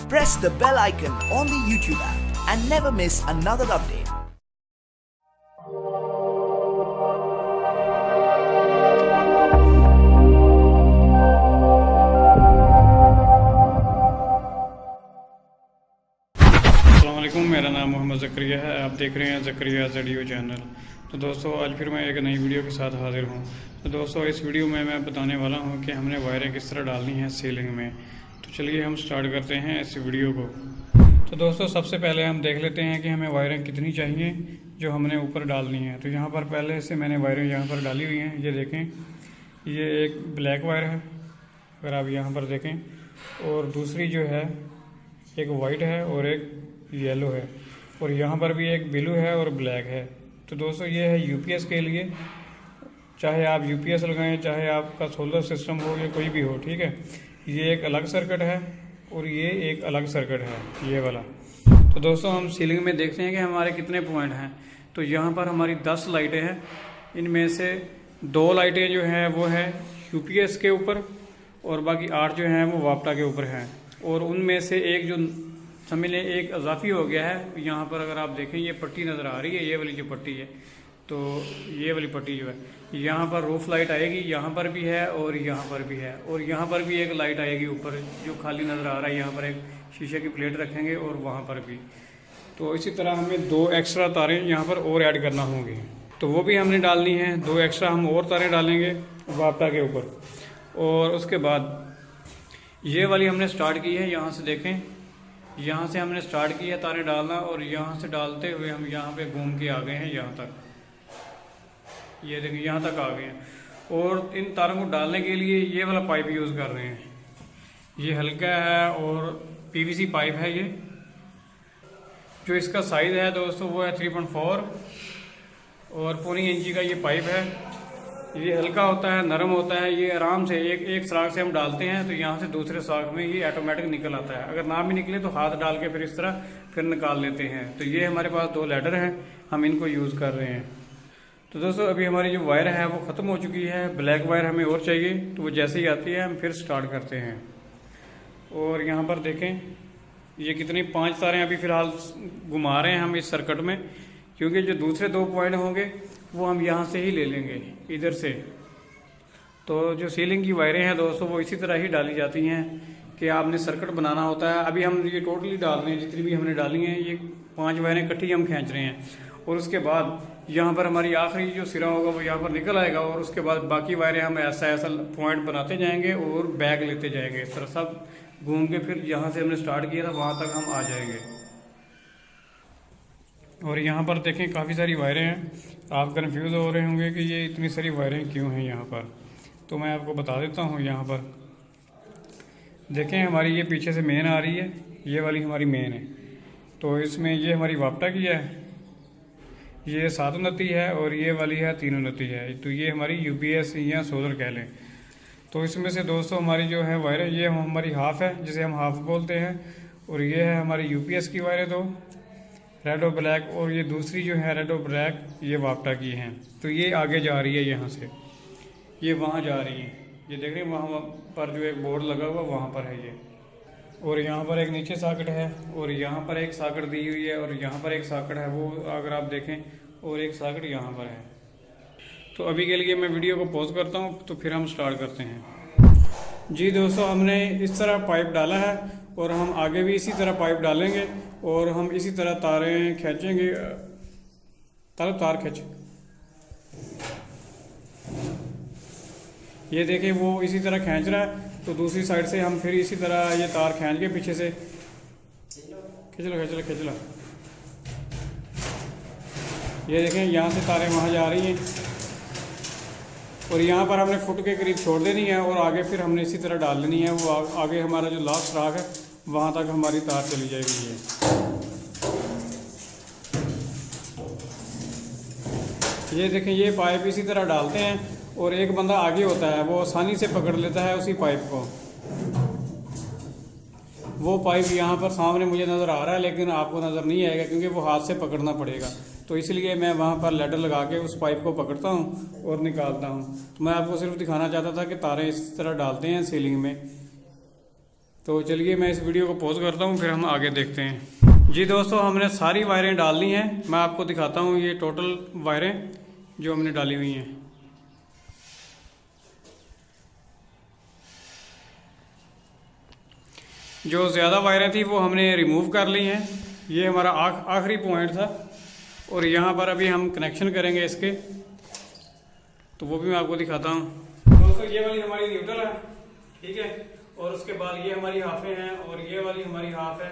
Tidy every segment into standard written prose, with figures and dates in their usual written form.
Press the bell icon on the YouTube app and never miss another update. अस्सलामुअलैकुम, मेरा नाम मोहम्मद ज़करिया है। आप देख रहे हैं ज़करिया ज़डियो चैनल। तो दोस्तों, आज फिर मैं एक नई वीडियो के साथ हाजिर हूँ। तो दोस्तों, इस वीडियो में मैं बताने वाला हूँ कि हमने वायरें किस तरह डालनी है सीलिंग में। तो चलिए हम स्टार्ट करते हैं इस वीडियो को। तो दोस्तों, सबसे पहले हम देख लेते हैं कि हमें वायरें कितनी चाहिए जो हमने ऊपर डालनी है। तो यहाँ पर पहले से मैंने वायरें यहाँ पर डाली हुई हैं। ये देखें, ये एक ब्लैक वायर है, अगर आप यहाँ पर देखें, और दूसरी जो है एक वाइट है और एक येलो है, और यहाँ पर भी एक ब्लू है और ब्लैक है। तो दोस्तों, ये है यूपीएस के लिए, चाहे आप यूपीएस लगाएं, चाहे आपका सोलर सिस्टम हो या कोई भी हो, ठीक है। ये एक अलग सर्किट है और ये एक अलग सर्किट है, ये वाला। तो दोस्तों, हम सीलिंग में देखते हैं कि हमारे कितने पॉइंट हैं। तो यहाँ पर हमारी 10 लाइटें हैं। इनमें से 2 लाइटें जो हैं वो है यूपीएस के ऊपर, और बाकी 8 जो हैं वो वापटा के ऊपर हैं। और उनमें से एक जो समझ लें एक इजाफी हो गया है। यहाँ पर अगर आप देखें, ये पट्टी नज़र आ रही है, ये वाली जो पट्टी है, तो ये वाली पट्टी जो है, यहाँ पर रूफ लाइट आएगी, यहाँ पर भी है और यहाँ पर भी है, और यहाँ पर भी एक लाइट आएगी ऊपर जो खाली नज़र आ रहा है। यहाँ पर एक शीशे की प्लेट रखेंगे और वहाँ पर भी। तो इसी तरह हमें 2 एक्स्ट्रा तारें यहाँ पर और ऐड करना होंगी, तो वो भी हमने डालनी है। 2 एक्स्ट्रा हम और तारें डालेंगे वापटा के ऊपर। और उसके बाद ये वाली हमने स्टार्ट की है, यहाँ से देखें, यहाँ से हमने स्टार्ट की है तारें डालना, और यहाँ से डालते हुए हम यहाँ पे घूम के आ गए हैं यहाँ तक। ये देखिए, यहाँ तक आ गए हैं। और इन तारों को डालने के लिए ये वाला पाइप यूज़ कर रहे हैं। ये हल्का है और पीवीसी पाइप है। ये जो इसका साइज़ है दोस्तों वो है 3.4 और पौनी इंची का ये पाइप है। ये हल्का होता है, नरम होता है। ये आराम से एक सराख से हम डालते हैं तो यहाँ से दूसरे सराख में ये ऑटोमेटिक निकल आता है। अगर ना भी निकले तो हाथ डाल के फिर इस तरह फिर निकाल लेते हैं। तो ये हमारे पास 2 लैडर हैं, हम इनको यूज़ कर रहे हैं। तो दोस्तों, अभी हमारी जो वायर है वो ख़त्म हो चुकी है। ब्लैक वायर हमें और चाहिए, तो वो जैसे ही आती है हम फिर स्टार्ट करते हैं। और यहाँ पर देखें, ये कितनी 5 तारें अभी फ़िलहाल घुमा रहे हैं हम इस सर्किट में, क्योंकि जो दूसरे 2 पॉइंट होंगे वो हम यहाँ से ही ले लेंगे, इधर से। तो जो सीलिंग की वायरें हैं दोस्तों, वो इसी तरह ही डाली जाती हैं कि आपने सर्किट बनाना होता है। अभी हम ये टोटली डाल रहे हैं, जितनी भी हमने डाली हैं, ये 5 वायरें इकट्ठी हम खींच रहे हैं। और उसके बाद यहाँ पर हमारी आखिरी जो सिरा होगा वो यहाँ पर निकल आएगा, और उसके बाद बाकी वायरें हम ऐसा ऐसा पॉइंट बनाते जाएंगे और बैग लेते जाएंगे। इस तरह सब घूम के फिर जहाँ से हमने स्टार्ट किया था वहाँ तक हम आ जाएंगे। और यहाँ पर देखें, काफ़ी सारी वायरें हैं। आप कंफ्यूज हो रहे होंगे कि ये इतनी सारी वायरें क्यों हैं यहाँ पर, तो मैं आपको बता देता हूँ। यहाँ पर देखें, हमारी ये पीछे से मेन आ रही है, ये वाली हमारी मेन है। तो इसमें ये हमारी वापटा की है, ये 7 उन्नति है, और ये वाली है 3 उन्नति है। तो ये हमारी यूपीएस या सोलर कह लें। तो इसमें से दोस्तों हमारी जो है वायरें, ये हमारी हाफ है, जिसे हम हाफ बोलते हैं। और ये है हमारी यूपीएस की वायरें 2, रेड और ब्लैक, और ये दूसरी जो है रेड और ब्लैक, ये वापटा की हैं। तो ये आगे जा रही है, यहाँ से ये वहाँ जा रही है। ये देख रहे हैं, वहाँ पर जो एक बोर्ड लगा हुआ वहाँ पर है ये। और यहाँ पर एक नीचे सॉकेट है, और यहाँ पर एक सॉकेट दी हुई है, और यहाँ पर एक सॉकेट है, वो अगर आप देखें, और एक सॉकेट यहाँ पर है। तो अभी के लिए मैं वीडियो को पॉज करता हूँ, तो फिर हम स्टार्ट करते हैं। जी दोस्तों, हमने इस तरह पाइप डाला है, और हम आगे भी इसी तरह पाइप डालेंगे, और हम इसी तरह तारें खींचेंगे। तार खींच, ये देखें, वो इसी तरह खींच रहा है। तो दूसरी साइड से हम फिर इसी तरह ये तार खींच के पीछे से खींच लो। ये देखें, यहाँ से तारें वहाँ जा रही हैं, और यहाँ पर हमने फुट के करीब छोड़ देनी है, और आगे फिर हमने इसी तरह डाल लेनी है। वो आगे हमारा जो लास्ट सुराख है वहाँ तक हमारी तार चली जाएगी। ये देखें, ये पाइप इसी तरह डालते हैं, और एक बंदा आगे होता है, वो आसानी से पकड़ लेता है उसी पाइप को। वो पाइप यहाँ पर सामने मुझे नज़र आ रहा है, लेकिन आपको नज़र नहीं आएगा क्योंकि वो हाथ से पकड़ना पड़ेगा। तो इसलिए मैं वहाँ पर लैडर लगा के उस पाइप को पकड़ता हूँ और निकालता हूँ। तो मैं आपको सिर्फ दिखाना चाहता था कि तारें इस तरह डालते हैं सीलिंग में। तो चलिए मैं इस वीडियो को पॉज करता हूँ, फिर हम आगे देखते हैं। जी दोस्तों, हमने सारी वायरें डाल ली हैं। मैं आपको दिखाता हूँ ये टोटल वायरें जो हमने डाली हुई हैं। जो ज़्यादा वायरें थी वो हमने रिमूव कर ली हैं। ये हमारा आखिरी पॉइंट था और यहाँ पर अभी हम कनेक्शन करेंगे इसके, तो वो भी मैं आपको दिखाता हूँ। दोस्तों ये वाली हमारी न्यूट्रल है, ठीक है, और उसके बाद ये हमारी हाफें हैं और ये वाली हमारी हाफ है,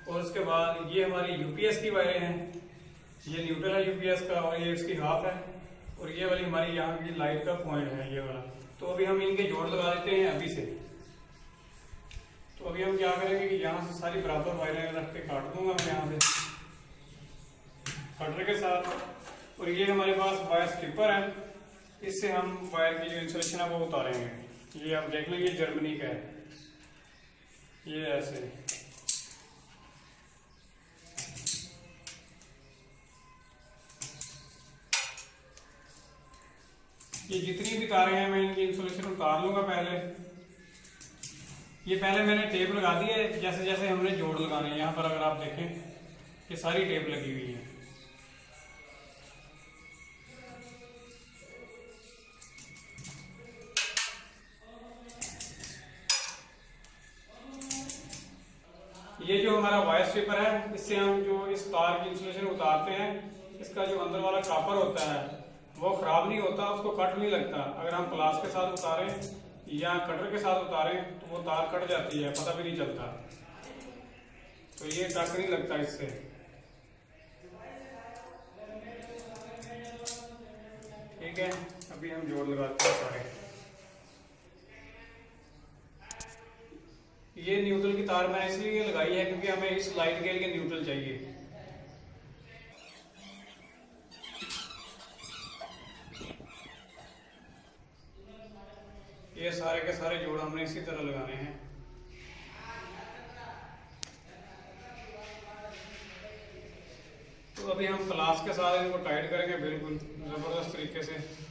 और उसके बाद ये हमारी यूपीएस की वायरें हैं। ये न्यूट्रल है यूपीएस का और ये इसकी हाफ है, और ये वाली हमारी यहाँ की लाइट का पॉइंट है ये वाला। तो अभी हम इनके जोड़ लगा देते हैं अभी से। तो अभी हम क्या करेंगे कि यहाँ से सारी बराबर वायरें रख के काट दूंगा मैं यहाँ से कटर के साथ। और ये हमारे पास वायर स्ट्रिपर है, इससे हम वायर की जो इंसुलेशन है वो उतारेंगे। ये आप देख लें, ये जर्मनी का है, ये ऐसे। ये जितनी भी तारें हैं मैं इनकी इंसुलेशन उतार लूंगा पहले। ये पहले मैंने टेप लगा दी है, जैसे जैसे हमने जोड़ लगाने हैं। यहाँ पर अगर आप देखें ये सारी टेप लगी हुई है। ये जो हमारा वायर स्ट्रिपर है, इससे हम जो इस तार की इंसुलेशन उतारते हैं, इसका जो अंदर वाला कापर होता है वो खराब नहीं होता, उसको कट नहीं लगता। अगर हम प्लास के साथ उतारें या कटर के साथ उतारें तो वो तार कट जाती है, पता भी नहीं चलता। तो ये टक नहीं लगता इससे। ठीक है, अभी हम जोड़ लगाते हैं सारे। ये न्यूट्रल की तार मैंने इसलिए लगाई है क्योंकि हमें इस लाइट के लिए न्यूट्रल चाहिए। ये सारे के सारे जोड़ हमने इसी तरह लगाने हैं। तो अभी हम प्लास के साथ इनको टाइट करेंगे बिल्कुल जबरदस्त तरीके से।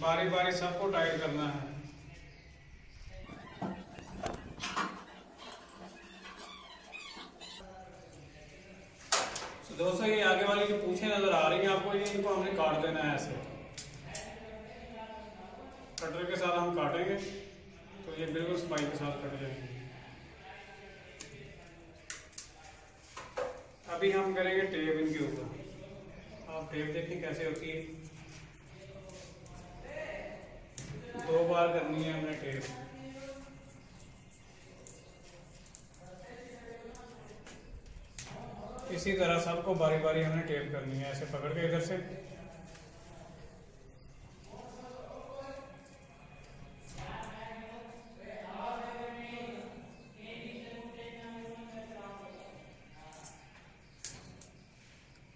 बारी बारी सबको टाइट करना है। तो दोस्तों ये आगे वाली जो पूछें नजर आ रही हैं आपको, ये इनको हमने काट देना है ऐसे। कटर के साथ हम काटेंगे तो ये बिल्कुल सफाई के साथ कट जाएंगे। अभी हम करेंगे टेप इनके ऊपर। आप टेप देखें कैसे होती है। 2 बार करनी है हमने टेप। इसी तरह सबको बारी बारी हमने टेप करनी है, ऐसे पकड़ के इधर से।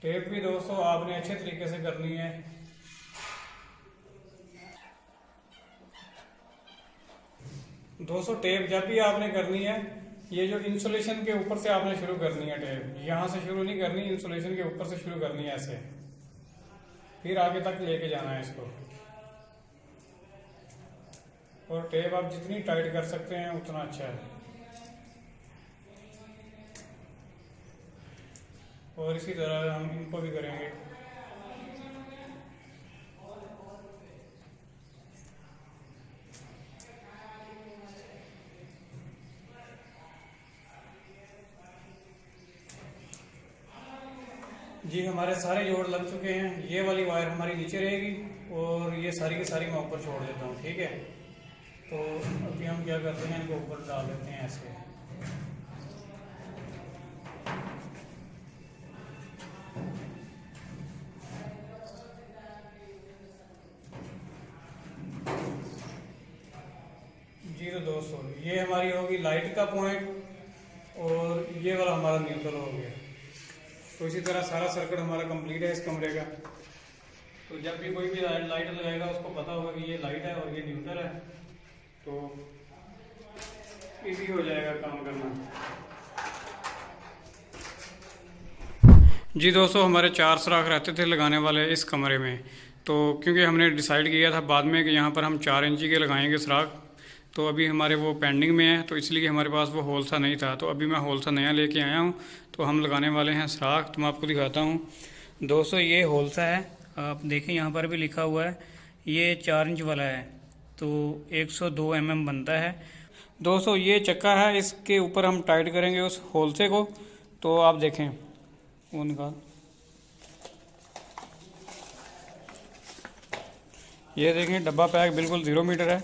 टेप भी दोस्तों आपने अच्छे तरीके से करनी है। दोस्तों टेप जब भी आपने करनी है, ये जो इंसुलेशन के ऊपर से आपने शुरू करनी है टेप। यहाँ से शुरू नहीं करनी, इंसुलेशन के ऊपर से शुरू करनी है ऐसे, फिर आगे तक लेके जाना है इसको। और टेप आप जितनी टाइट कर सकते हैं उतना अच्छा है। और इसी तरह हम इनको भी करेंगे। जी हमारे सारे जोड़ लग चुके हैं। ये वाली वायर हमारी नीचे रहेगी और ये सारी की सारी मैं ऊपर छोड़ देता हूँ, ठीक है। तो अभी हम क्या करते हैं, इनको ऊपर डाल देते हैं ऐसे। जी तो दोस्तों ये हमारी होगी लाइट का पॉइंट और ये वाला हमारा न्यूट्रल हो गया। तो इसी तरह सारा सर्किट हमारा कंप्लीट है इस कमरे का। तो जब भी कोई भी लाइट लगाएगा उसको पता होगा कि ये लाइट है और ये न्यूट्रल है, तो इजी हो जाएगा काम करना। जी दोस्तों, हमारे 4 सुराख रहते थे लगाने वाले इस कमरे में। तो क्योंकि हमने डिसाइड किया था बाद में कि यहाँ पर हम 4 इंची के लगाएंगे सुराख, तो अभी हमारे वो पेंडिंग में है, तो इसलिए हमारे पास वो होल सा नहीं था। तो अभी मैं होल सा नया लेके आया हूँ, तो हम लगाने वाले हैं सुराख। तो मैं आपको दिखाता हूँ दोस्तों, ये होल सा है, आप देखें यहाँ पर भी लिखा हुआ है, ये 4 इंच वाला है, तो 102 mm बनता है। दोस्तों ये चक्का है, इसके ऊपर हम टाइट करेंगे उस होल से को। तो आप देखें, वो निकाल, ये देखें डब्बा पैक बिल्कुल 0 मीटर है,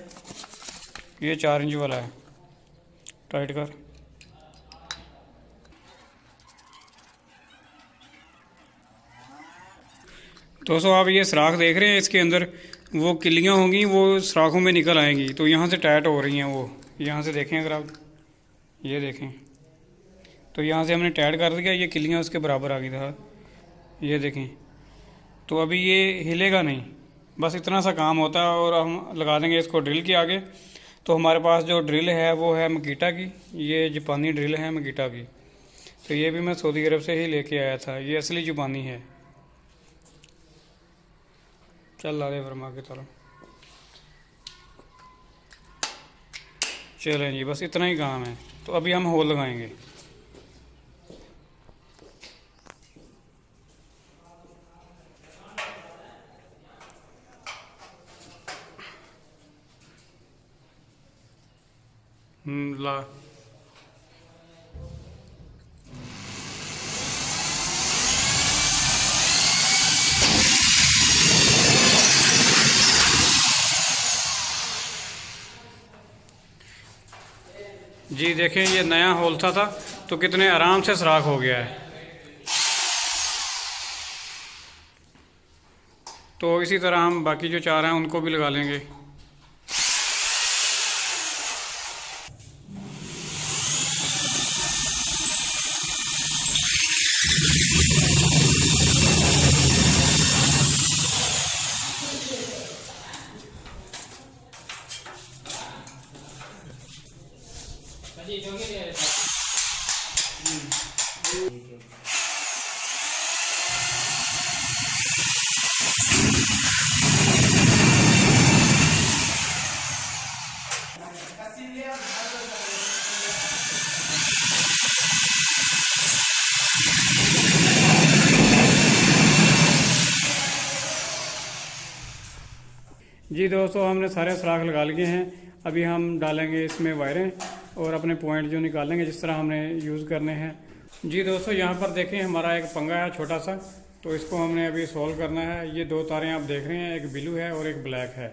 ये 4 इंच वाला है। टाइट कर। दोस्तों आप ये सुराख देख रहे हैं, इसके अंदर वो किल्लियाँ होंगी, वो सुराखों में निकल आएंगी, तो यहाँ से टाइट हो रही हैं वो। यहाँ से देखें, अगर आप ये देखें तो यहाँ से हमने टाइट कर दिया, ये किल्लियाँ उसके बराबर आ गई था, ये देखें। तो अभी ये हिलेगा नहीं, बस इतना सा काम होता है। और हम लगा देंगे इसको ड्रिल के आगे। तो हमारे पास जो ड्रिल है वो है मकीटा की, ये जापानी ड्रिल है मकीटा की। तो ये भी मैं सऊदी अरब से ही लेके आया था, ये असली जापानी है। चल ला दे फरमा की तरह। चलें जी, बस इतना ही काम है। तो अभी हम होल लगाएंगे। ला जी देखें, ये नया होल था तो कितने आराम से सुराख हो गया है। तो इसी तरह हम बाकी जो 4 हैं उनको भी लगा लेंगे। जी दोस्तों, हमने सारे सुराख लगा लिए हैं। अभी हम डालेंगे इसमें वायरें और अपने पॉइंट जो निकालेंगे जिस तरह हमने यूज़ करने हैं। जी दोस्तों, यहाँ पर देखें हमारा एक पंगा है छोटा सा, तो इसको हमने अभी सॉल्व करना है। ये 2 तारें आप देख रहे हैं, एक ब्लू है और एक ब्लैक है।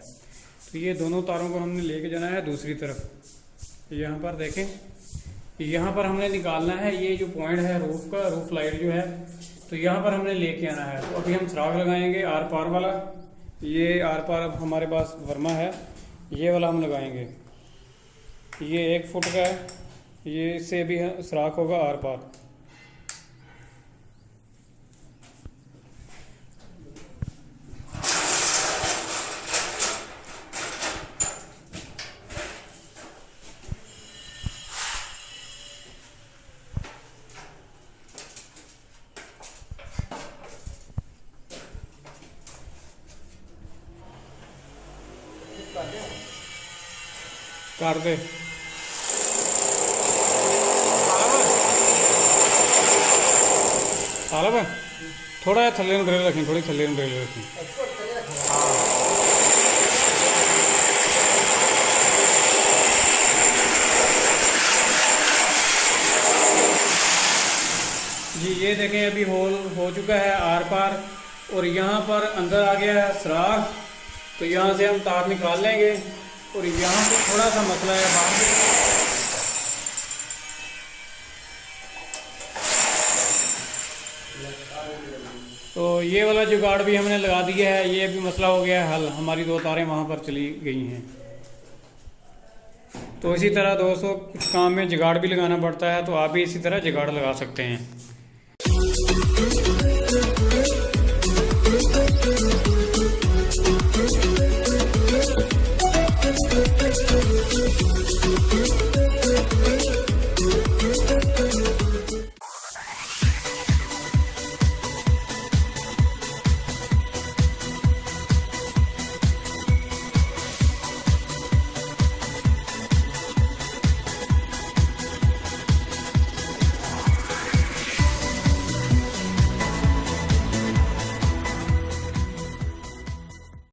तो ये दोनों तारों को हमने लेके जाना है दूसरी तरफ। यहाँ पर देखें, यहाँ पर हमने निकालना है ये जो पॉइंट है रूफ का, रूफ लाइट जो है, तो यहाँ पर हमने लेके आना है। तो अभी हम सुराख लगाएंगे आर पार वाला। ये आर पार अब हमारे पास वर्मा है, ये वाला हम लगाएंगे। ये 1 फुट का है, ये इससे भी सुराख होगा आर पार। कर दे आलम, थोड़ा थल्ले ड्रिल रखें, थोड़ी थल्ले ड्रिल रखें। जी ये देखें, अभी होल हो चुका है आर पार, और यहाँ पर अंदर आ गया है सुराख। तो यहाँ से हम तार निकाल लेंगे, और यहाँ पे थोड़ा सा मसला है बाहर। तो ये वाला जुगाड़ भी हमने लगा दिया है, ये भी मसला हो गया है हल। हमारी 2 तारें वहाँ पर चली गई हैं। तो इसी तरह दोस्तों, कुछ काम में जुगाड़ भी लगाना पड़ता है, तो आप भी इसी तरह जुगाड़ लगा सकते हैं।